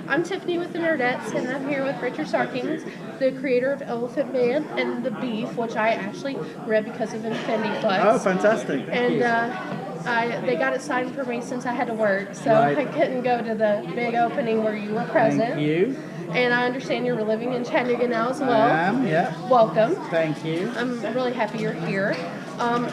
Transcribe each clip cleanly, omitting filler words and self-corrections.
I'm Tiffany with the Nerdettes, and I'm here with Richard Starkings, the creator of Elephentmen and The Beef, which I actually read because of Infinity Flux. Oh, fantastic. Thank you. They got it signed for me since I had to work, so Right. I couldn't go to the big opening where you were present. Thank you. And I understand you're living in Chattanooga now as well. I am, yeah. Welcome. Thank you. I'm really happy you're here.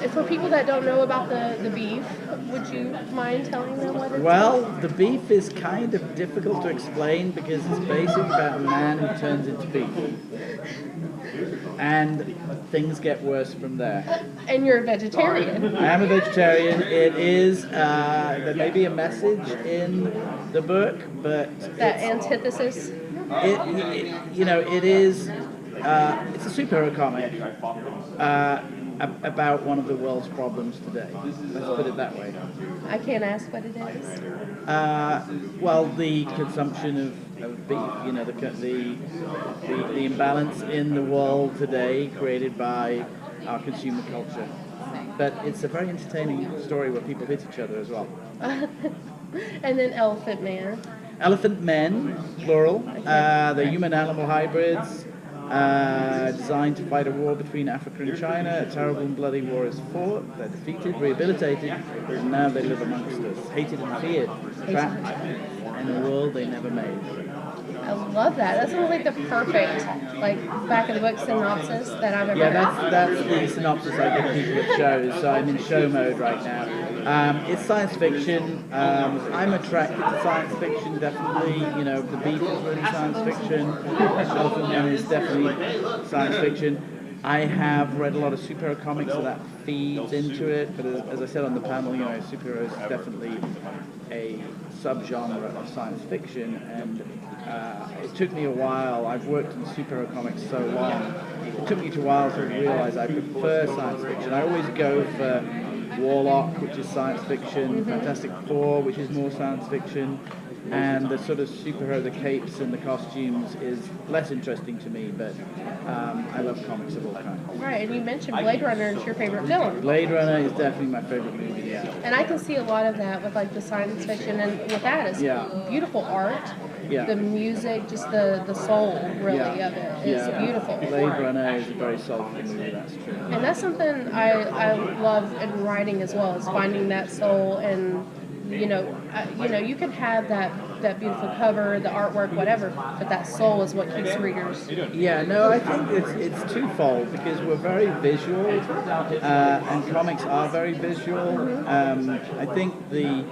For people that don't know about the beef, would you mind telling them what it's Well, the beef is kind of difficult to explain because it's basically about a man who turns into beef. And things get worse from there. And you're a vegetarian. I am a vegetarian. It is, there may be a message in the book, but That antithesis. it is, it's a superhero comic about one of the world's problems today. Let's put it that way. I can't ask what it is. Well, the consumption of beef, the imbalance in the world today created by our consumer culture. But it's a very entertaining story where people hit each other as well. And then Elephentmen. Elephentmen, plural. They're human-animal hybrids designed to fight a war between Africa and China. A terrible and bloody war is fought. They're defeated, rehabilitated, and now they live amongst us, hated and feared, trapped in a world they never made. I love that. That's like the perfect, back of the book synopsis that I've ever heard. Yeah, that's the synopsis I give people at shows. So I'm in show mode right now. It's science fiction. I'm attracted to science fiction, definitely. The Beef is really science fiction. Elephantmen is definitely science fiction. I have read a lot of superhero comics, so that feeds into it. But as I said on the panel, superheroes is definitely a subgenre of science fiction, and it took me a while. I've worked in superhero comics so long. It took me a while to realize I prefer science fiction. I always go for Warlock, which is science fiction, Fantastic Four, which is more science fiction, and the sort of superhero, the capes and the costumes is less interesting to me, but I love comics of all kinds. Right, and you mentioned Blade Runner is your favorite film. Blade Runner is definitely my favorite movie, yeah. And I can see a lot of that with the science fiction, and with that is beautiful art. Yeah. The music, just the soul, really, of it is beautiful. Blade Runner is a very soulful movie, that's true. And that's something I love in writing as well, is finding that soul. And you can have that beautiful cover, the artwork, whatever, but that soul is what keeps readers. Yeah, no, I think it's twofold because we're very visual, and comics are very visual. I think the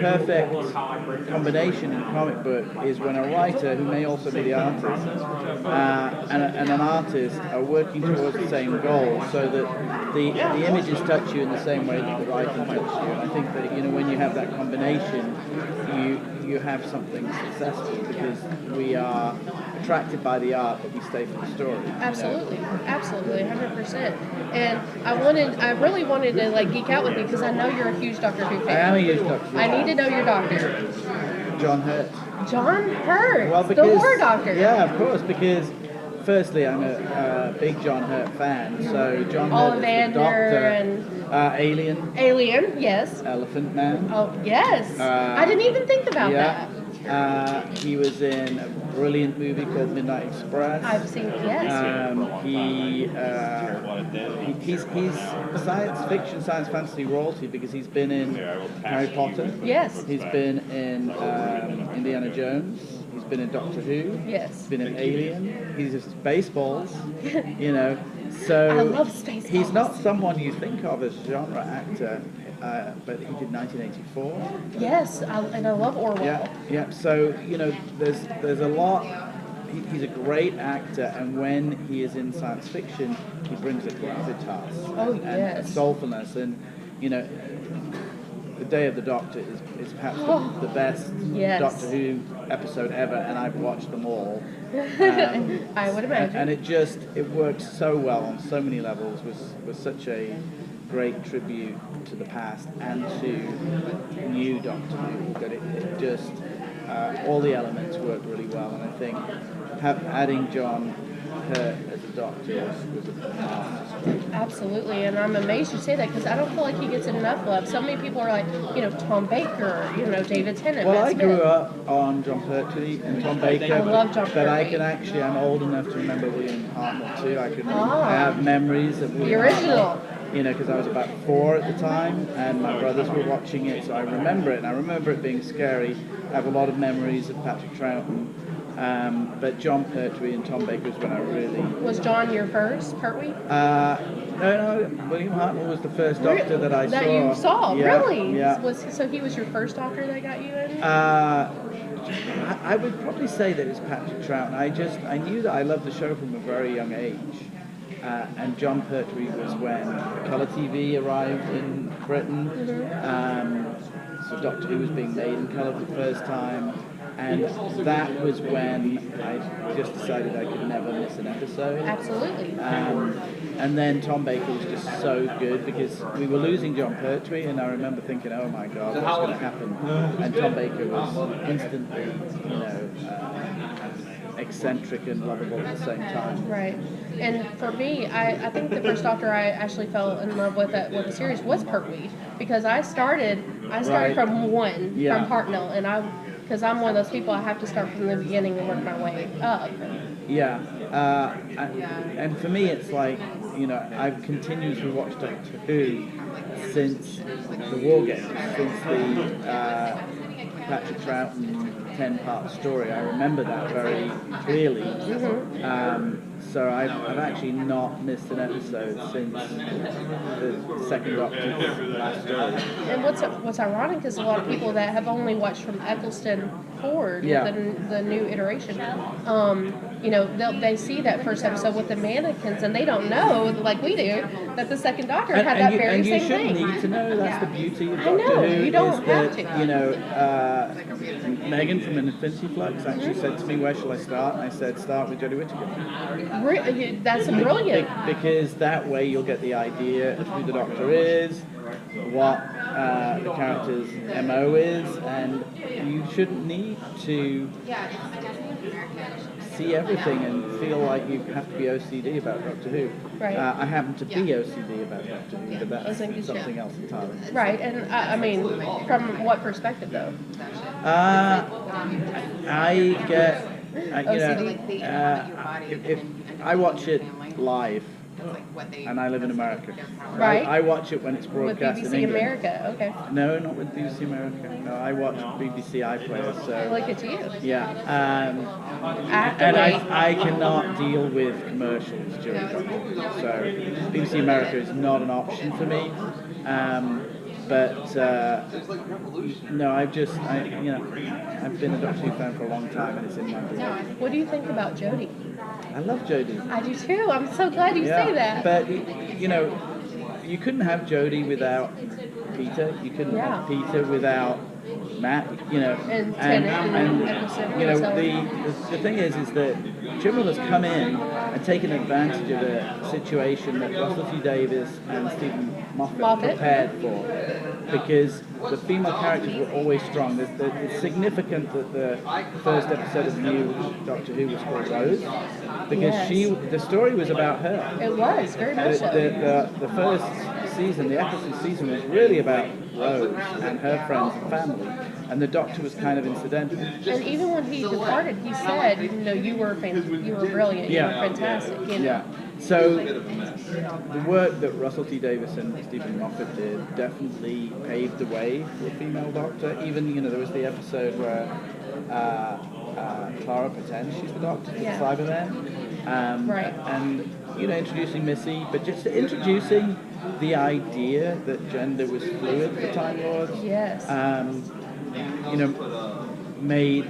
perfect combination in a comic book is when a writer, who may also be the artist, and an artist are working towards the same goal, so that the images touch you in the same way that the writing touches you. And I think that when you have that combination, you have something successful because we are attracted by the art, but we stay for the story. Absolutely, absolutely, 100%. And I really wanted to geek out with you because I know you're a huge Doctor Who fan. I am a huge Doctor Who I need to know your doctor. John Hurt. John Hurt, Well, because, the War Doctor. Yeah, of course, because firstly, I'm a big John Hurt fan. So John Hurt is the Doctor. And Alien. Alien, yes. Elephantmen. Oh, yes. I didn't even think about that. He was in a brilliant movie called Midnight Express. I've seen, yes. He's science fiction, science fantasy royalty because he's been in Harry Potter. Yes. He's been in Indiana Jones. He's been in Doctor Who. Yes. He's been in Alien. He's just Spaceballs. So I love Spaceballs. He's not someone you think of as a genre actor. But he did 1984. Yes, and I love Orwell. Yeah. So there's a lot. He's a great actor, and when he is in science fiction, he brings a gravitas and a soulfulness. And The Day of the Doctor is perhaps the best Doctor Who episode ever, and I've watched them all. I would imagine. And it works so well on so many levels. Was such a great tribute to the past and to new Doctor Who, that it just all the elements work really well, and I think adding John Hurt as a doctor was a masterstroke. Absolutely, and I'm amazed you say that because I don't feel like he gets enough love. So many people are like, Tom Baker, David Tennant. Well, Matt I grew Smith. up on John Pertwee and Tom Baker. I love John But I Pertwee. I'm old enough to remember William Hartnell too. I have memories of William The original. Hartnell, because I was about 4 at the time, and my brothers were watching it, so I remember it, and I remember it being scary. I have a lot of memories of Patrick Troughton, but John Pertwee and Tom Baker was when I really... Was John your first, Pertwee? No, William Hartnell was the first doctor that I saw. That you saw, Yeah, really? Yeah. So he was your first doctor that got you in? I would probably say that it's Patrick Troughton. I knew that I loved the show from a very young age. And John Pertwee was when colour TV arrived in Britain. So Doctor Who was being made in colour for the first time. And that was when I just decided I could never miss an episode. Absolutely. And then Tom Baker was just so good because we were losing John Pertwee, and I remember thinking, oh my God, what's going to happen? And Tom Baker was instantly, eccentric and lovable at the same time. Right. And for me, I think the first Doctor I actually fell in love with the series was Pertwee, because I started Right. from one, Yeah. from Hartnell, and because I'm one of those people, I have to start from the beginning and work my way up. Yeah, and for me it's like, I've continued to watch Doctor Who since the War Games, since the Patrick Troughton 10-part story. I remember that very clearly. So I've actually not missed an episode since the second Doctor's last story. And what's ironic is a lot of people that have only watched from Eccleston forward, Yeah. the new iteration, they see that first episode with the mannequins, and they don't know, like we do, that the second Doctor had that very you same shouldn't thing. need to know. That's the beauty of I Doctor know, Who. you don't is have that, Megan from Infinity Flux actually said to me, where shall I start? And I said, start with Jodie Whittaker. That's brilliant. Because that way you'll get the idea of who the Doctor is, what the character's MO is, and you shouldn't need to see everything and feel like you have to be OCD about Doctor Who. Right. I happen to be OCD about Doctor Who, but that's something else entirely. Right, and I mean, from what perspective though? I get, if I watch it live, and I live in America. Right. I watch it when it's With broadcast in BBC England. America, okay. No, not with BBC America. No, I watch BBC iPlayer. So Look at you. yeah, Act and away. I cannot deal with commercials during Doctor Who. So BBC America is not an option for me. But no, I've been a Doctor Who fan for a long time, and it's in my blood. What do you think about Jodie? I love Jodie. I do too. I'm so glad you say that. But you couldn't have Jodie without Peter. You couldn't have Peter without Matt. And Tennant and Eccleston, the thing is that Chimmel has come in and taken advantage of a situation that Russell T Davies and Stephen Moffat prepared for, because the female characters were always strong. It's significant that the first episode of the new Doctor Who was called Rose, because the story was about her. It was, very much so. The first season, the Eccleston season, was really about Rose and her friends and family, and the Doctor was kind of incidental. And even when he departed, he said, you were brilliant, you were fantastic. Yeah. So the work that Russell T Davies and Stephen Moffat did definitely paved the way for a female Doctor. Even there was the episode where Clara pretends she's the Doctor, the Cybermen, right. And introducing Missy, but just introducing the idea that gender was fluid for Time Lords. Yes. Made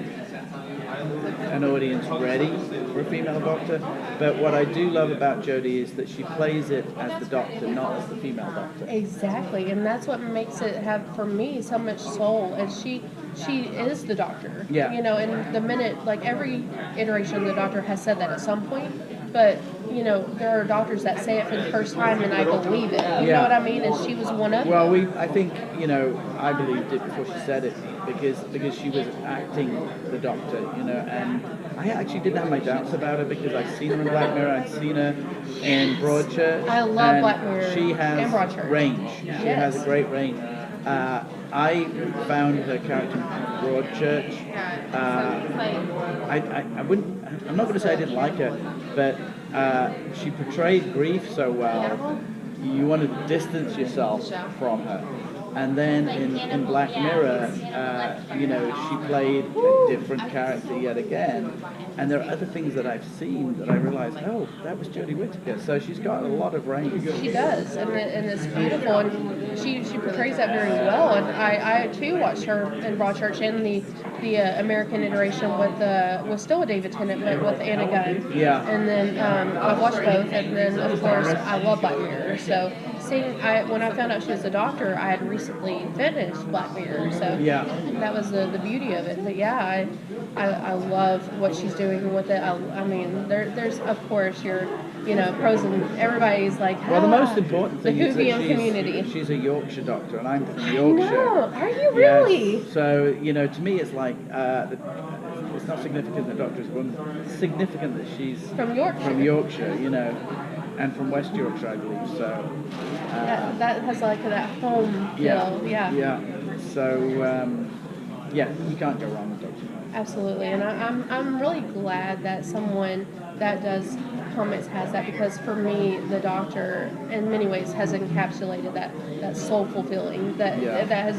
an audience ready for a female Doctor. But what I do love about Jodie is that she plays it as the Doctor, not as the female Doctor. Exactly, and that's what makes it have, for me, so much soul. And she is the Doctor. Yeah. And the minute, like every iteration of the Doctor has said that at some point, but you know, there are doctors that say it for the first time, and I believe it. You know what I mean? And she was one of them. Well, I think, you know, I believed it before she said it because she was acting the doctor, you know, and I actually didn't have my doubts about her because I've seen her in Black Mirror, I've seen her in Broadchurch. I love Black Mirror. She has and Broadchurch. range. She has a great range. I found her character in Broadchurch. I'm not going to say I didn't like her, but she portrayed grief so well. You want to distance yourself from her. And then in Black Mirror, you know, she played a different character yet again. And there are other things that I've seen that I realized, oh, that was Jodie Whittaker. So she's got a lot of range. She does, and it's beautiful, and she portrays that very well. And I too watched her in Broadchurch and the American iteration with still a David Tennant, but with Anna Gunn. Yeah. And then I've watched both, and then of course I love Black Mirror. So when I found out she was a doctor, I had recently finished Black Mirror. So that was the beauty of it. But yeah, I love what she's doing with it. I mean, there's of course your pros, and everybody's like, well, the most important thing is that community. She's a Yorkshire doctor, and I'm from Yorkshire. No, are you really? Yes. So to me, it's like it's not significant that doctor is one. It's significant that she's from Yorkshire. From Yorkshire, and from West Yorkshire, I believe. So that has like that home feel. Yeah. So you can't go wrong with Doctor Who. Absolutely, and I'm really glad that someone that does comics has that, because for me, the Doctor in many ways has encapsulated that soulful feeling that has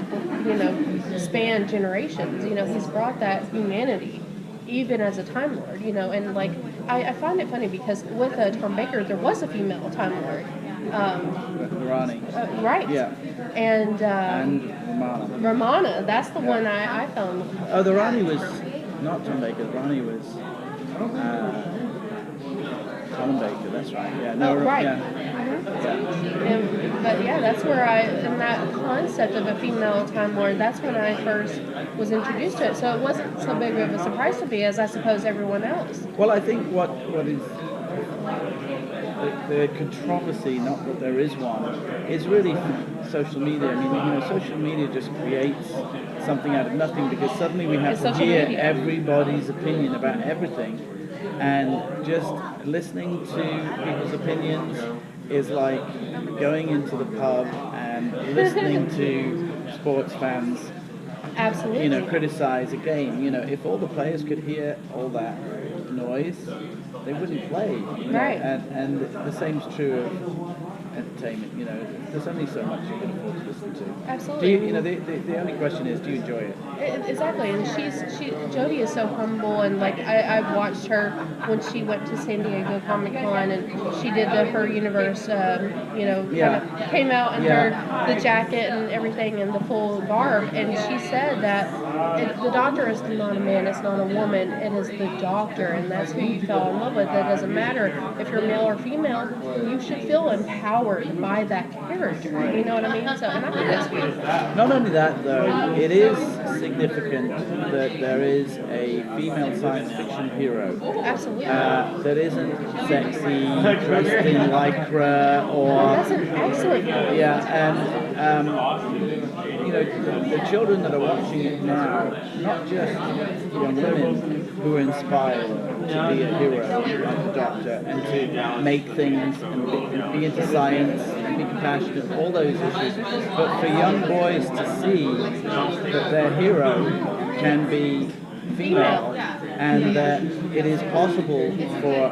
spanned generations. He's brought that humanity, even as a Time Lord. And like I find it funny because with Tom Baker, there was a female Time Lord. Rani. Right. Yeah. And Romana. That's the one I fell in love with. Oh, the Rani was not Tom Baker. The Rani was Tom Baker. That's right. Yeah. No. Right. Yeah. But that's where in that concept of a female Time Lord, that's when I first was introduced to it. So it wasn't so big of a surprise to me as I suppose everyone else. Well, I think what is the controversy, not that there is one, is really social media. I mean, social media just creates something out of nothing, because suddenly we have to hear everybody's opinion about everything, and just listening to people's opinions is like going into the pub and listening to sports fans absolutely criticize a game. If all the players could hear all that noise, they wouldn't play. Right. And the same is true of entertainment. There's only so much you can afford to listen to. Absolutely. The only question is, do you enjoy it? Exactly. And Jodie is so humble, and like I've watched her when she went to San Diego Comic Con, and she did her universe, kind of came out in the jacket and everything and the full garb, and she said that the Doctor is not a man, it's not a woman, it is the Doctor, and that's who you fell in love with. It doesn't matter if you're male or female, you should feel empowered by that character. You know what I mean? So, and I think that's beautiful. Not only that, though, it is significant that there is a female science fiction hero. Absolutely. That isn't sexy, dressed in lycra, or... That's an excellent point. Yeah, and the children that are watching it now, not just young women who are inspired to be a hero like the Doctor, and to make things and be into science and be compassionate, all those issues, but for young boys to see that their hero can be female, and that it is possible for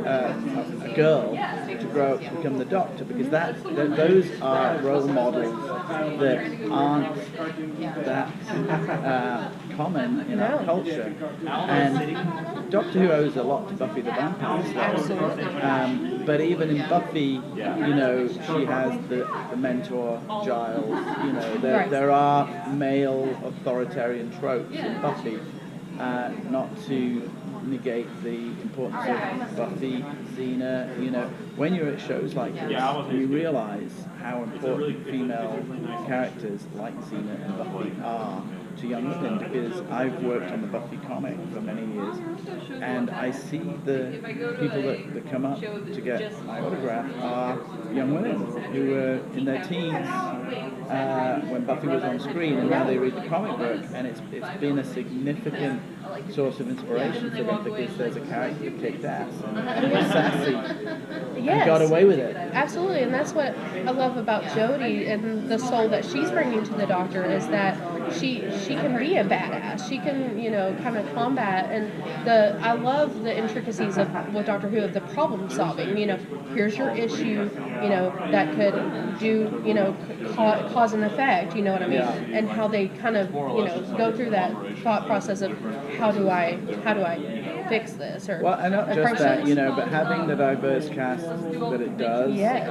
a girl to grow up to become the Doctor, because those are role models that aren't that common in our culture. And Doctor Who owes a lot to Buffy the Vampire Slayer. But even in Buffy, she has the mentor Giles. There are male authoritarian tropes in Buffy. Not to negate the importance of Buffy, Xena. When you're at shows like this, you realise how important female characters like Xena and Buffy are to young women, because I've worked on the Buffy comic for many years, and I see the people that come up to get my autograph are young women who were in their teens when Buffy was on screen, and now they read the comic book, and it's been a significant source of inspiration for them, because there's a character that kicked ass and was sassy and got away with it. Absolutely, and that's what I love about Jodie and the soul that she's bringing to the Doctor, is that she can be a badass. She can, you know, kind of combat, and I love the intricacies of with Doctor Who, of the problem solving. You know, here's your issue, you know, that could do, you know, cause and effect. You know what I mean? Yeah. And how they kind of, you know, go through that thought process of how do I fix this, or well, and not just that, you know, but having the diverse cast that it does. Yes.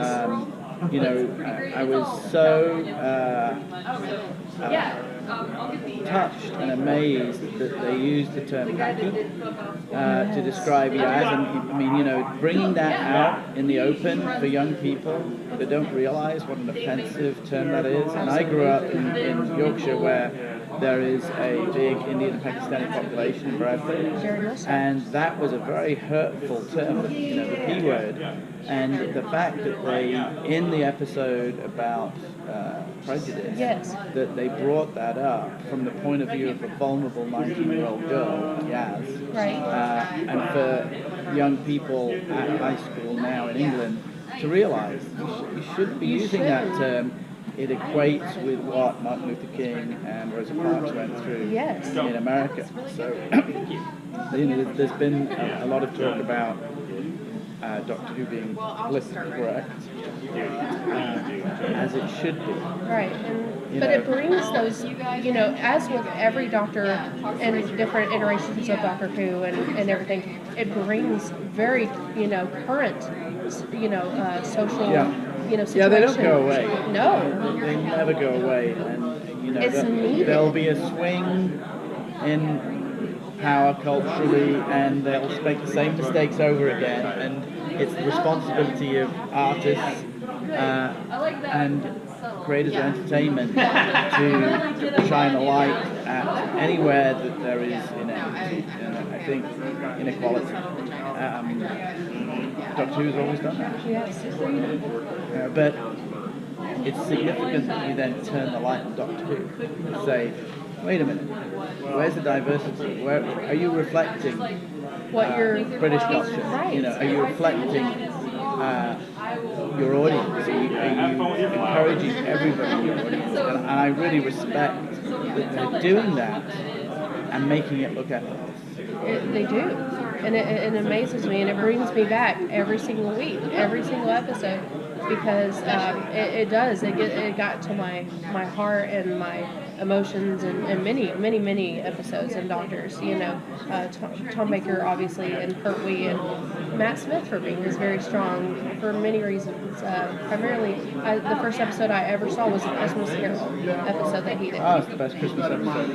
You know, I was so touched and amazed that they used the term hacky to describe Yaz. And I mean, you know, bringing that out in the open for young people that don't realize what an offensive term that is. And I grew up in Yorkshire, where there is a big Indian and Pakistani population in Bradford, and that was a very hurtful term, you know, the P word. And the fact that they, in the episode about prejudice, that they brought that up from the point of view of a vulnerable 19-year-old girl, Yaz, and for young people at high school now in England to realize you shouldn't be using that term. It equates with what Martin Luther King and Rosa Parks went through in America. So, you know, there's been a lot of talk about Doctor Who being politically correct, as it should be. Right, but it brings those, you know, as with every Doctor and different iterations of Doctor Who and everything, it brings very, you know, current, you know, social, you know, situations. Yeah, they don't go away. No. They never go away, and, you know, it's needed. There'll be a swing in power culturally, and they'll make the same mistakes over again, and it's the responsibility of artists and creators of entertainment to shine a light at anywhere that there is inequity, and I think inequality. Doctor Who's always done that. Yes. But it's significant that you then turn the light on Doctor Who and say, wait a minute, where's the diversity? Where are you reflecting what your British culture? Right. You know, are you reflecting your audience? Are you encouraging everybody in your audience? And I really respect that they're doing that and making it look effortless. They do, and it amazes me, and it brings me back every single week, every single episode, because it does. It got to my heart and my emotions, and many episodes and Doctors. You know, Tom Baker obviously, and Pertwee, and Matt Smith for me was very strong for many reasons. Primarily, the first episode I ever saw was the Christmas Carol episode that he did. Oh, it's the best Christmas episode.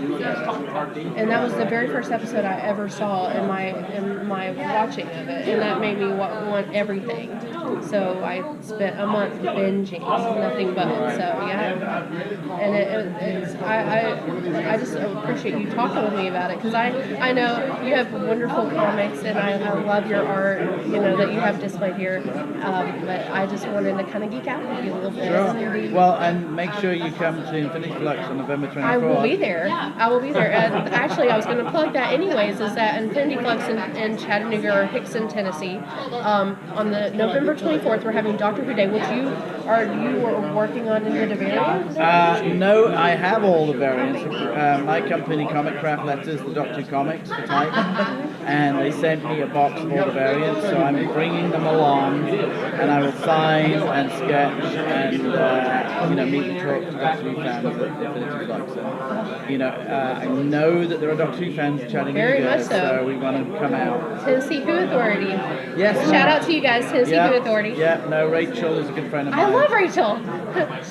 And that was the very first episode I ever saw in my watching of it, and that made me want everything. So I spent a month binging nothing but. So yeah, and I just appreciate you talking with me about it, because I know you have wonderful comics, and I love your art, you know, that you have displayed here. But I just wanted to kind of geek out with you a little bit. Sure. Well, and make sure you come to Infinity Flux on November 24th. I will be there. I will be there. And actually, I was going to plug that anyways, is that Infinity Flux in Chattanooga or Hickson, Tennessee, on the November 24th, we're having Doctor Who Day, which you were working on any of the variants? No, I have all the variants. My company, Comic Craft Letters, the Doctor Comics for type, and they sent me a box of all the variants, so I'm bringing them along, and I will sign and sketch and meet and talk to Doctor Who fans at Infinity Flux. And, I know that there are Doctor Who fans in Chattanooga, very much so. We want to come out. Tennessee Who Authority. Yes. Shout out to you guys, Tennessee Who Authority. Yeah, Rachel is a good friend of mine. I love Rachel.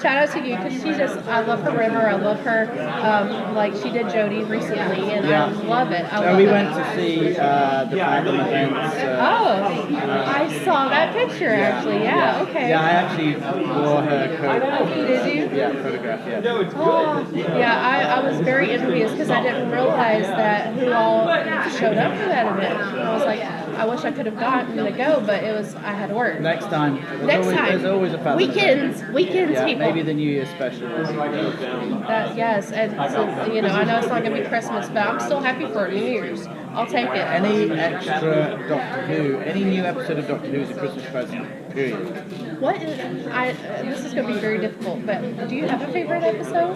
Shout out to you, because I love her river, I love her her, like she did Jodie recently, and I love it. We went to see the Fathom events. I saw that picture actually. Yeah. Okay. Yeah, I actually wore her coat. Did you? Yeah, photograph. Yeah. Oh, yeah. I was very envious because I didn't realize that who all showed up for that event. I was like, I wish I could have gotten to go, but I had to work. Next time. There's always a Fathom weekends, yeah, people. Maybe the New Year special. Yes, and so, I know it's not going to be Christmas, but I'm still happy for New Year's. I'll take it. Any extra Doctor Who, any new episode of Doctor Who is a Christmas present, period. This is going to be very difficult, but do you have a favorite episode?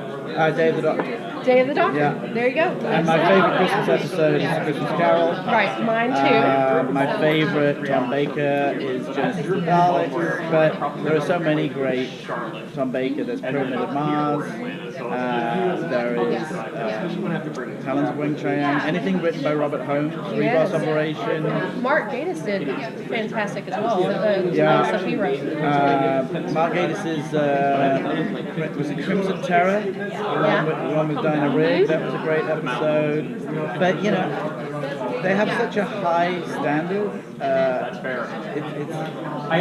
Day of the Doctor. Day of the Doctor? Yeah. There you go. And my favorite Christmas episode is A Christmas Carol. Right, mine too. My favorite Tom Baker is Genesis of the Daleks, but there are so many great Tom Baker. There's Pyramid of Mars, there is Talons of Wing Cheyenne, anything written by Robert Holmes, Reboss Operation. Mark Gatiss did fantastic as well, the stuff he wrote. Mark Gatiss's, was it Crimson Terror? The one with Dinah Rigg, that was a great episode. But, they have such a high standard. It's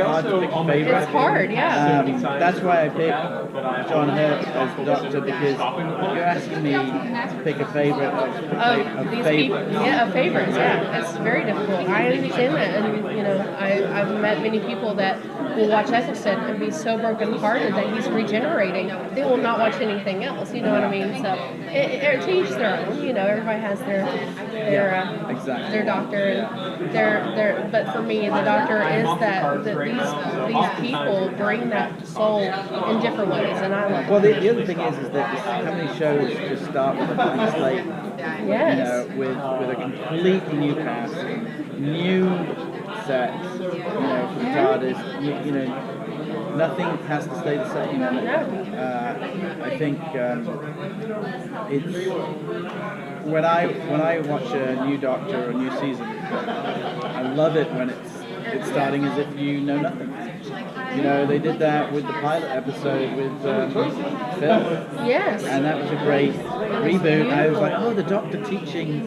hard to pick a favorite. It's hard, yeah. That's why I picked John Hurt as the Doctor, because you're asking me to pick a favorite of favorites. Of favorites, yeah. It's very difficult. I understand that, and I've met many people that will watch Eccleston and be so brokenhearted that he's regenerating. They will not watch anything else. You know what I mean? So to each their own. Everybody has their doctor, and but for me, the Doctor is that these people bring that soul in different ways, and I love it. Well, the other thing is that how many shows just start with a blank slate? Yes. With a completely new cast, new sets, from TARDIS, nothing has to stay the same. I think it's when I watch a new Doctor or a new season, I love it when it's starting as if you know nothing. They did that with the pilot episode with Phil. Yes. And that was a great reboot. I was like, the Doctor teaching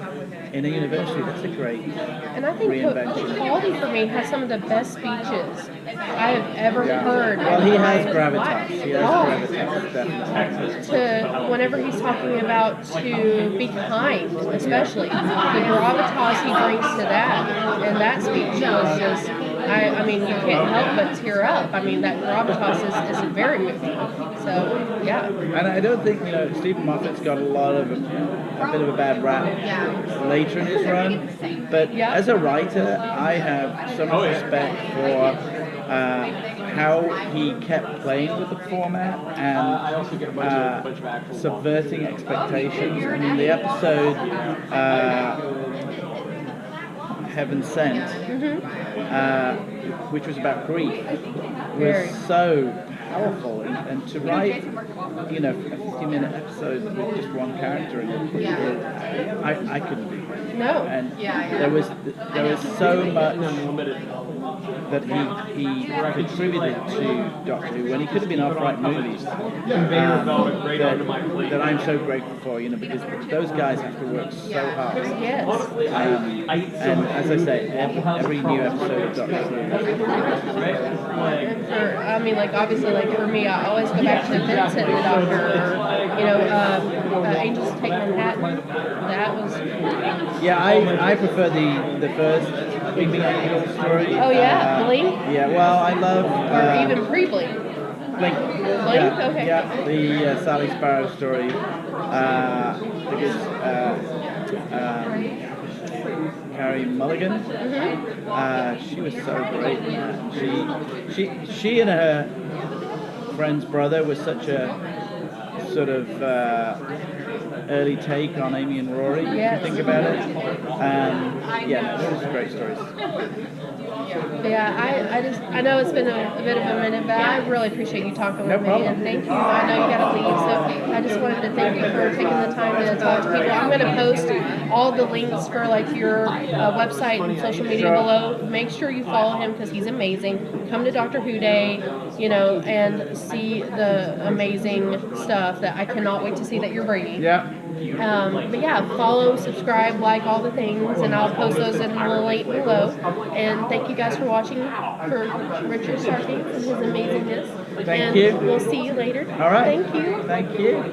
in a university, that's a great And I think reinvention. Capaldi for me has some of the best speeches I have ever heard. Well, he has gravitas. Gravitas, definitely. To whenever he's talking about to be kind, especially the gravitas he brings to that, and that speech was just. I mean, you can't help but tear up. I mean, that gravitas is very moving. So, yeah. And I don't think, Stephen Moffat's got a bit of a bad rap later in his run. But as a writer, I have so much respect for how he kept playing with the format and subverting expectations. I mean, the episode Heaven Sent, which was about grief, was so powerful, and to write, a 50-minute episode with just one character in it, I couldn't do it. No. And there was so much that he contributed to Doctor Who when he could have been off-right movies that I'm so grateful for, because those guys have to work so hard. Yes. And as I say, every new episode of Doctor Who. Obviously, for me, I always go back to Vincent the Doctor, or, Angels Take Manhattan. That was. Yeah, I prefer the first Weeping Angel story. Oh yeah, Blink. Yeah, well, I love. Or even pre-Blink. Blink. Yeah, okay. Yeah, the Sally Sparrow story. Because Carrie Mulligan. She was so great in that. She and her friend's brother was such a sort of early take on Amy and Rory. If you think about it. Those are great stories. Yeah, I know it's been a bit of a minute, but I really appreciate you talking with me, and thank you. I know you got to leave, so I just wanted to thank you for taking the time to talk to people. I'm going to post all the links for your website and social media below. Make sure you follow him because he's amazing. come to Doctor Who Day, you know, and see the amazing stuff that I cannot wait to see that you're bringing. Yeah. But yeah, follow, subscribe, like all the things, and I'll post those in the link below. And thank you guys for watching for Richard Starkings and his amazingness. Thank you. We'll see you later. All right. Thank you. Thank you.